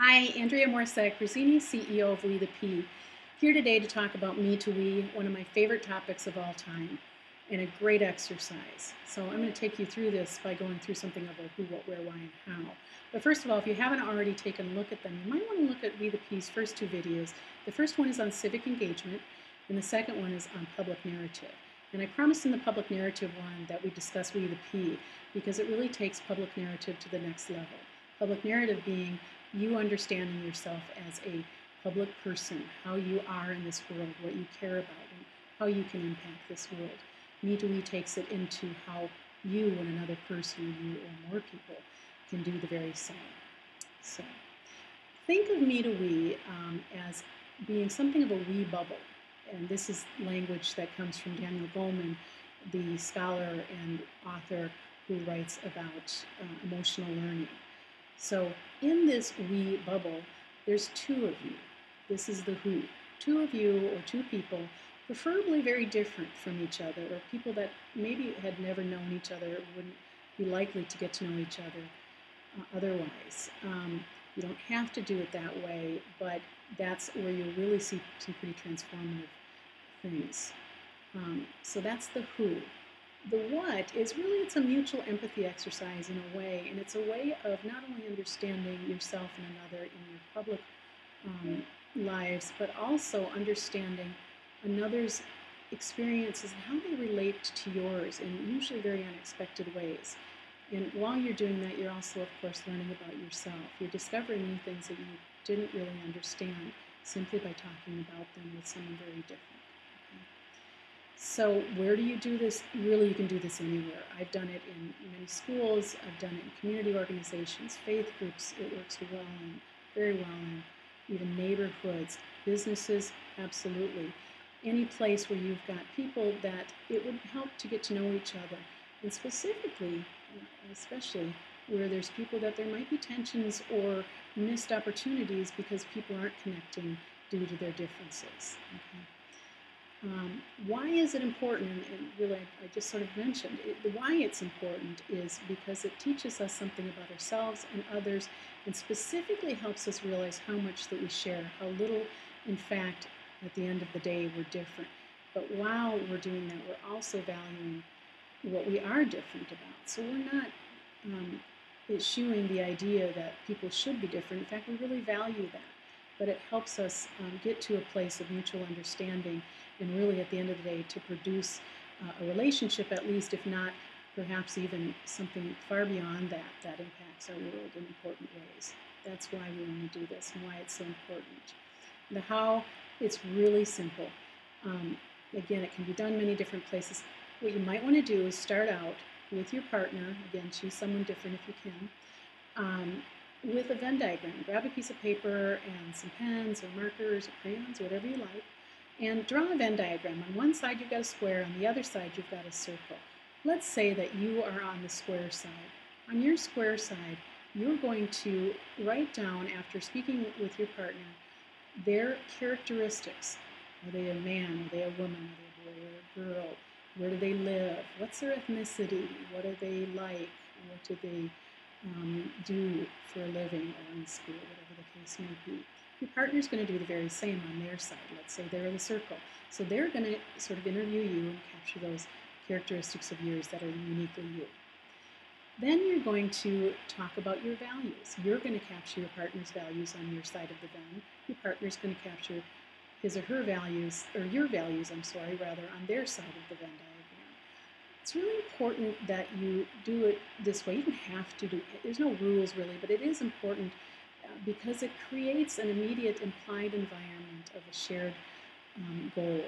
Hi, Andrea Morisette, Grazzini, CEO of WetheP, here today to talk about MetoWe, one of my favorite topics of all time, and a great exercise. So I'm going to take you through this by going through something of a who, what, where, why, and how. But first of all, if you haven't already taken a look at them, you might want to look at WetheP's first two videos. The first one is on civic engagement, and the second one is on public narrative. And I promised in the public narrative one that we discuss WetheP because it really takes public narrative to the next level. Public narrative being you understanding yourself as a public person, how you are in this world, what you care about, and how you can impact this world. MetoWe takes it into how you and another person, or you or more people, can do the very same. So think of MetoWe as being something of a wee bubble. And this is language that comes from Daniel Goleman, the scholar and author who writes about emotional learning. So in this wee bubble, there's two of you. This is the who. Two of you or two people, preferably very different from each other, or people that maybe had never known each other, wouldn't be likely to get to know each other otherwise. You don't have to do it that way, but that's where you'll really see some pretty transformative things. So that's the who. The what is really, it's a mutual empathy exercise in a way, and it's a way of not only understanding yourself and another in your public lives, but also understanding another's experiences and how they relate to yours in usually very unexpected ways. And while you're doing that, you're also, of course, learning about yourself. You're discovering new things that you didn't really understand simply by talking about them with someone very different. So where do you do this? Really, you can do this anywhere. I've done it in many schools. I've done it in community organizations, faith groups. It works well in, very well in even neighborhoods, businesses, absolutely. Any place where you've got people that it would help to get to know each other. And specifically, especially where there's people that there might be tensions or missed opportunities because people aren't connecting due to their differences. Okay? Why is it important? And really, I just sort of mentioned it, why it's important is because it teaches us something about ourselves and others, and specifically helps us realize how much that we share, how little, in fact, at the end of the day, we're different. But while we're doing that, we're also valuing what we are different about. So we're not eschewing the idea that people should be different. In fact, we really value that. But it helps us get to a place of mutual understanding and really at the end of the day to produce a relationship, at least, if not perhaps even something far beyond that, that impacts our world in important ways. That's why we want to do this and why it's so important. The how, it's really simple. Again, it can be done many different places. What you might want to do is start out with your partner. Again, choose someone different if you can. With a Venn diagram. Grab a piece of paper and some pens or markers or crayons, whatever you like, and draw a Venn diagram. On one side you've got a square, on the other side you've got a circle. Let's say that you are on the square side. On your square side, you're going to write down, after speaking with your partner, their characteristics. Are they a man? Are they a woman? Are they a boy or a girl? Where do they live? What's their ethnicity? What are they like? What do they do for a living or in school, whatever the case may be. Your partner's going to do the very same on their side. Let's say they're in the circle. So they're going to sort of interview you and capture those characteristics of yours that are uniquely you. Then you're going to talk about your values. You're going to capture your partner's values on your side of the Venn. Your partner's going to capture his or her values, or your values, on their side of the Venn diagram. It's really important that you do it this way. You don't have to do it. There's no rules really, but it is important because it creates an immediate implied environment of a shared goal,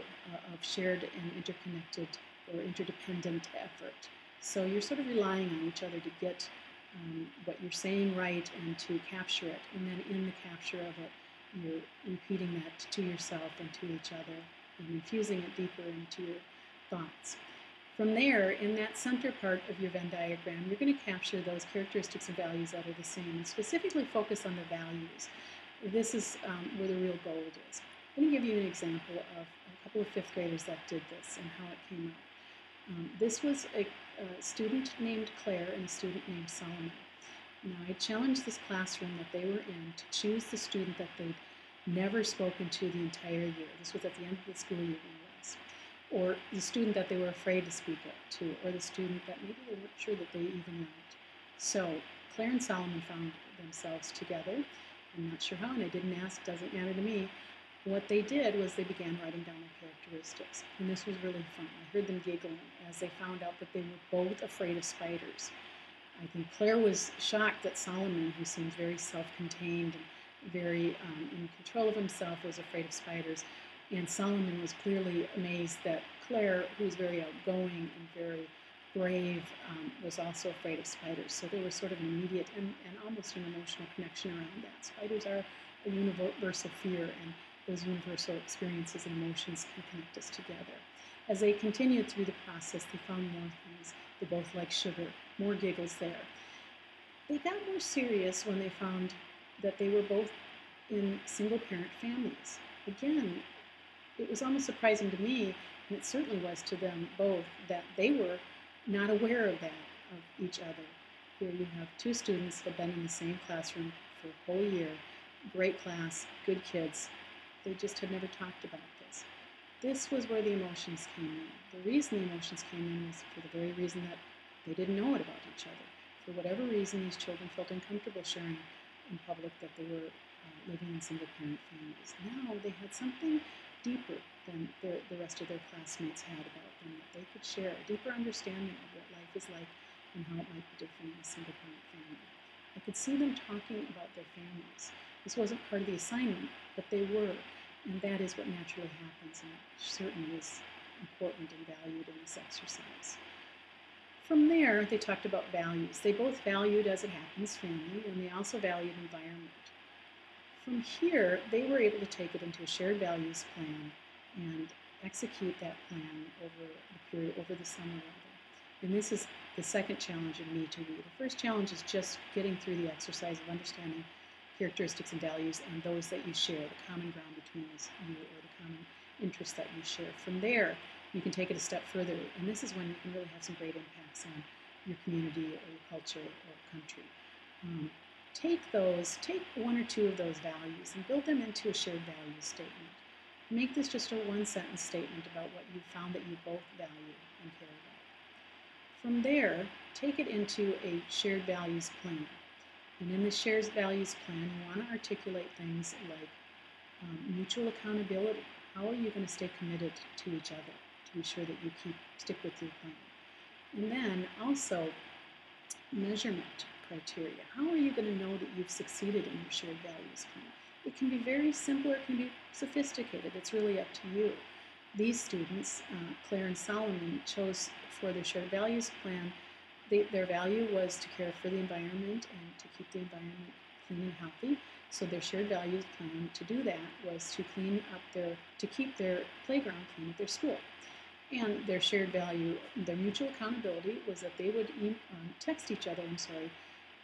of shared and interconnected or interdependent effort. So you're sort of relying on each other to get what you're saying right and to capture it. And then in the capture of it, you're repeating that to yourself and to each other and infusing it deeper into your thoughts. From there, in that center part of your Venn diagram, you're going to capture those characteristics and values that are the same and specifically focus on the values. This is where the real gold is. I'm going to give you an example of a couple of fifth graders that did this and how it came out. This was a student named Claire and a student named Solomon. Now, I challenged this classroom that they were in to choose the student that they'd never spoken to the entire year. This was at the end of the school year, or the student that they were afraid to speak up to, or the student that maybe they weren't sure that they even liked. So Claire and Solomon found themselves together. I'm not sure how, and I didn't ask, doesn't matter to me. What they did was they began writing down their characteristics, and this was really fun. I heard them giggling as they found out that they were both afraid of spiders. I think Claire was shocked that Solomon, who seemed very self-contained and very in control of himself, was afraid of spiders. And Solomon was clearly amazed that Claire, who was very outgoing and very brave, was also afraid of spiders. So there was sort of an immediate and almost an emotional connection around that. Spiders are a universal fear, and those universal experiences and emotions can connect us together. As they continued through the process, they found more things. They both liked sugar, more giggles there. They got more serious when they found that they were both in single-parent families. Again, it was almost surprising to me, and it certainly was to them both, that they were not aware of that, of each other. Here you have two students who have been in the same classroom for a whole year, great class, good kids. They just had never talked about this. This was where the emotions came in. The reason the emotions came in was for the very reason that they didn't know it about each other. For whatever reason, these children felt uncomfortable sharing in public that they were living in single-parent families. Now they had something deeper than the rest of their classmates had about them, that they could share a deeper understanding of what life is like and how it might be different in a single-parent family. I could see them talking about their families. This wasn't part of the assignment, but they were, and that is what naturally happens, and it certainly is important and valued in this exercise. From there, they talked about values. They both valued, as it happens, family, and they also valued environment. From here, they were able to take it into a shared values plan and execute that plan over the summer rather. And this is the second challenge in MetoWe. The first challenge is just getting through the exercise of understanding characteristics and values and those that you share, the common ground between you or the common interests that you share. From there, you can take it a step further, and this is when you can really have some great impacts on your community or your culture or country. Take one or two of those values and build them into a shared values statement. Make this just a one-sentence statement about what you found that you both value and care about. From there, take it into a shared values plan. And in the shared values plan, you want to articulate things like mutual accountability. How are you going to stay committed to each other to be sure that you stick with your plan? And then also measurement criteria. How are you going to know that you've succeeded in your shared values plan? It can be very simple or it can be sophisticated. It's really up to you. These students, Claire and Solomon, chose for their shared values plan, their value was to care for the environment and to keep the environment clean and healthy. So their shared values plan to do that was to keep their playground clean at their school. And their shared value, their mutual accountability, was that they would text each other,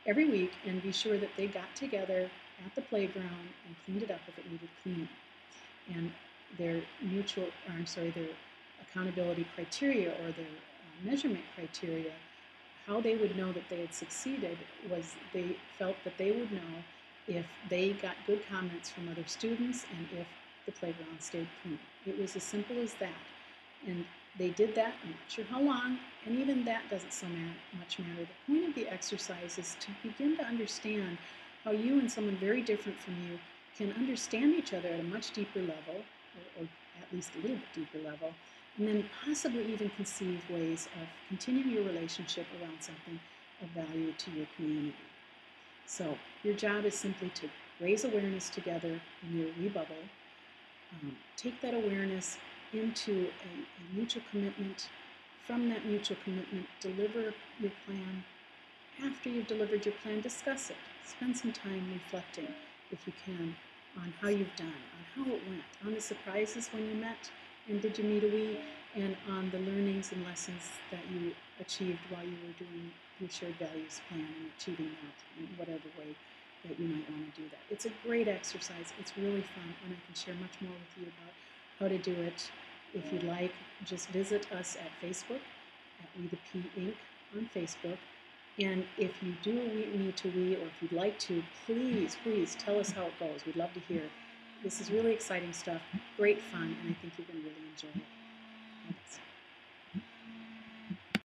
every week and be sure that they got together at the playground and cleaned it up if it needed cleaning. And their their accountability criteria or their measurement criteria, how they would know that they had succeeded was they felt that they would know if they got good comments from other students and if the playground stayed clean. It was as simple as that. And they did that, I'm not sure how long, and even that doesn't so much matter. The point of the exercise is to begin to understand how you and someone very different from you can understand each other at a much deeper level, or at least a little bit deeper level, and then possibly even conceive ways of continuing your relationship around something of value to your community. So your job is simply to raise awareness together in your wee bubble, take that awareness into a mutual commitment. From that mutual commitment, deliver your plan. After you've delivered your plan, discuss it. Spend some time reflecting, if you can, on how you've done, on how it went, on the surprises when you met and did your MetoWe, and on the learnings and lessons that you achieved while you were doing your shared values plan and achieving that in whatever way that you might want to do that. It's a great exercise. It's really fun, and I can share much more with you about how to do it. If you'd like, just visit us at Facebook, at WetheP Inc. on Facebook, And if you do MetoWe, or if you'd like to, please, please tell us how it goes. We'd love to hear. This is really exciting stuff, great fun, and I think you're going to really enjoy it.